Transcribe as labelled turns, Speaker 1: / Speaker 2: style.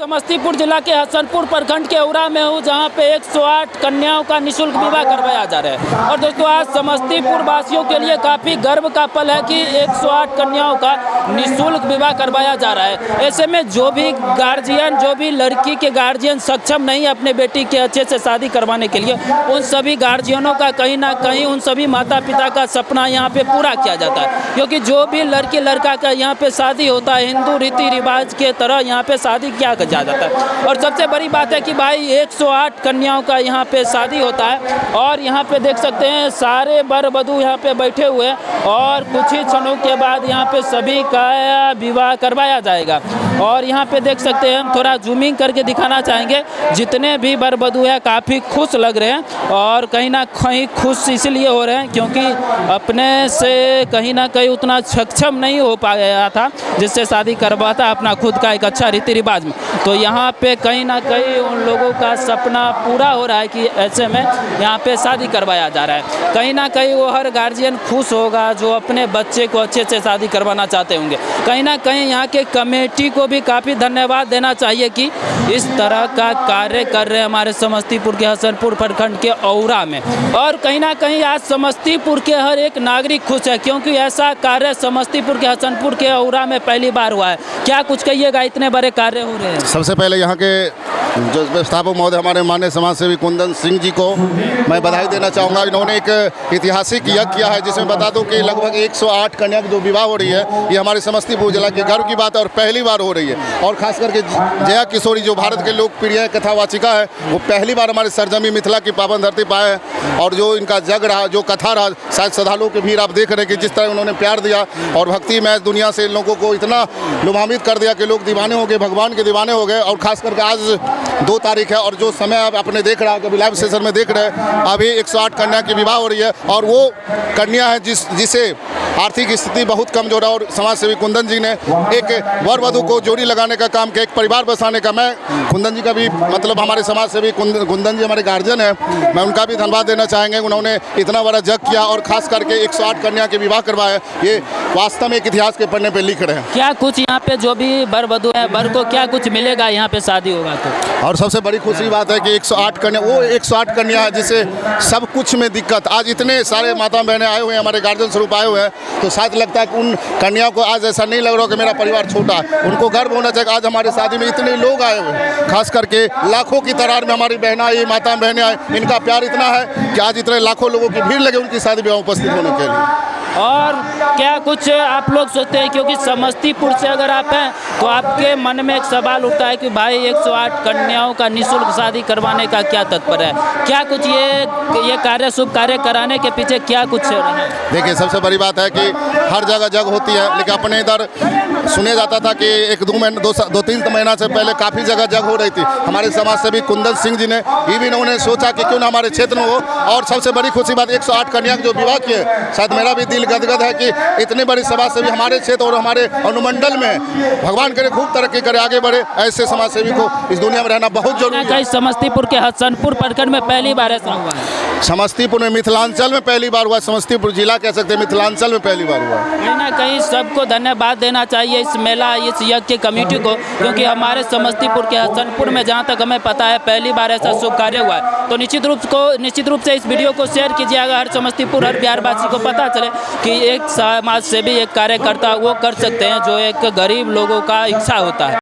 Speaker 1: समस्तीपुर जिला के हसनपुर प्रखंड के उरा में हूँ, जहाँ पे 108 कन्याओं का निःशुल्क विवाह करवाया जा रहा है। और दोस्तों, आज समस्तीपुर वासियों के लिए काफ़ी गर्व का पल है कि 108 कन्याओं का निःशुल्क विवाह करवाया जा रहा है। ऐसे में जो भी गार्जियन, जो भी लड़की के गार्जियन सक्षम नहीं है अपने बेटी के अच्छे से शादी करवाने के लिए, उन सभी गार्जियनों का कहीं ना कहीं, उन सभी माता पिता का सपना यहाँ पे पूरा किया जाता है। क्योंकि जो भी लड़की लड़का का यहाँ पे शादी होता है, हिंदू रीति रिवाज के तरह यहाँ पे शादी किया जाता है। और सबसे बड़ी बात है कि भाई 108 कन्याओं का यहाँ पे शादी होता है। और यहाँ पे देख सकते हैं सारे वर वधू यहाँ पे बैठे हुए हैं और कुछ ही क्षणों के बाद यहाँ पे सभी का विवाह करवाया जाएगा। और यहाँ पे देख सकते हैं, हम थोड़ा जूमिंग करके दिखाना चाहेंगे, जितने भी वर वधू है काफ़ी खुश लग रहे हैं। और कहीं ना कहीं खुश इसलिए हो रहे हैं क्योंकि अपने से कहीं ना कहीं उतना सक्षम नहीं हो पाया था जिससे शादी करवाता अपना खुद का एक अच्छा रीति रिवाज में। तो यहाँ पे कहीं ना कहीं उन लोगों का सपना पूरा हो रहा है कि ऐसे में यहाँ पे शादी करवाया जा रहा है। कहीं ना कहीं वो हर गार्जियन खुश होगा जो अपने बच्चे को अच्छे से शादी करवाना चाहते होंगे। कहीं ना कहीं यहाँ के कमेटी को भी काफ़ी धन्यवाद देना चाहिए कि इस तरह का कार्य कर रहे हैं हमारे समस्तीपुर के हसनपुर प्रखंड के औरा में। और कहीं ना कहीं आज समस्तीपुर के हर एक नागरिक खुश है क्योंकि ऐसा कार्य समस्तीपुर के हसनपुर के औरा में पहली बार हुआ है। क्या कुछ कहिएगा, इतने बड़े कार्य हो रहे हैं?
Speaker 2: सबसे पहले यहाँ के जो व्यवस्थापक महोदय हमारे माननीय समाज सेवी कुंदन सिंह जी को मैं बधाई देना चाहूँगा। इन्होंने एक ऐतिहासिक यज्ञ किया है जिसमें बता दूं कि लगभग 108 कन्या की जो विवाह हो रही है, ये हमारे समस्तीपुर जिला के गर्व की बात है और पहली बार हो रही है। और खास करके जया किशोरी जो भारत के लोकप्रिय कथावाचिका है, वो पहली बार हमारे सरजमी मिथिला की पावन धरती पाए हैं। और जो इनका जग रहा, जो कथा रहा, शायद श्रद्धालुओं की भीड़ आप देख रहे हैं कि जिस तरह उन्होंने प्यार दिया और भक्ति में दुनिया से इन लोगों को इतना लुभान्वित कर दिया कि लोग दीवाने हो गए, भगवान के दीवाने हो गए। और खास करके आज 2 तारीख है और जो समय आप अपने देख रहा है, अभी लाइव सेशन में देख रहे हैं, अभी 108 कन्या की विवाह हो रही है। और वो कन्या है जिसे आर्थिक स्थिति बहुत कमजोर है और समाज सेवी कुंदन जी ने एक वर वधू को जोड़ी लगाने का काम किया, एक परिवार बसाने का। मैं कुंदन जी का भी मतलब हमारे समाज सेवी कुंदन जी हमारे गार्जियन है, मैं उनका भी धन्यवाद देना चाहेंगे। उन्होंने इतना बड़ा जग किया और खास करके 108 कन्या के विवाह करवाया, ये वास्तव में एक इतिहास के पन्ने पे लिख रहे हैं।
Speaker 1: क्या कुछ यहाँ पे जो भी वर वधू है, वर को क्या कुछ मिलेगा यहाँ पे शादी होगा तो?
Speaker 2: और सबसे बड़ी खुशी बात है कि 108 कन्या, वो 108 कन्या है जिसे सब कुछ में दिक्कत। आज इतने सारे माता बहनें आए हुए हैं, हमारे गार्जियन स्वरूप आए हुए हैं, तो शायद लगता है कि उन कन्याओं को आज ऐसा नहीं लग रहा कि मेरा परिवार छोटा है। उनको गर्व होना चाहिए। आज हमारे शादी में इतने लोग आए हुए हैं, खास करके लाखों की तादाद में हमारी बहनें आई, माता बहनें आई। इनका प्यार इतना है कि आज इतने लाखों लोगों की भीड़ लगे उनकी शादी में उपस्थित होने के लिए।
Speaker 1: और क्या कुछ आप लोग सोचते हैं, क्योंकि समस्तीपुर से अगर आप हैं तो आपके मन में एक सवाल उठता है कि भाई 108 कन्याओं का निःशुल्क शादी करवाने का क्या तात्पर्य है? क्या कुछ ये कार्य, शुभ कार्य कराने के पीछे क्या कुछ है?
Speaker 2: देखिए, सबसे बड़ी बात है कि हर जगह जग होती है, लेकिन अपने इधर सुने जाता था कि 2-3 महीना से पहले काफ़ी जगह जग हो रही थी। हमारे समाज सेवी कुंदन सिंह जी ने ये भी इन्होंने सोचा कि क्यों ना हमारे क्षेत्र में हो। और सबसे बड़ी खुशी बात 108 कन्या जो विवाह किए, शायद मेरा भी दिल गदगद है कि इतनी बड़ी समाज सेवी हमारे क्षेत्र और हमारे अनुमंडल में, भगवान करे खूब तरक्की करे, आगे बढ़े। ऐसे समाज सेवी को इस दुनिया में रहना बहुत जरूरी है।
Speaker 1: समस्तीपुर के हसनपुर प्रखंड में पहली बार ऐसा हुआ है।
Speaker 2: समस्तीपुर में, मिथिलांचल में पहली बार हुआ। समस्तीपुर जिला कह सकते हैं, मिथिलांचल में पहली बार हुआ।
Speaker 1: कहीं ना कहीं सबको धन्यवाद देना चाहिए इस मेला, इस यज्ञ की कमेटी को, क्योंकि हमारे समस्तीपुर के हसनपुर में जहाँ तक हमें पता है पहली बार ऐसा शुभ कार्य हुआ है। तो निश्चित रूप से इस वीडियो को शेयर कीजिएगा, हर समस्तीपुर, हर बिहारवासी को पता चले कि एक समाज सेवी, एक कार्यकर्ता वो कर सकते हैं जो एक गरीब लोगों का इच्छा होता है।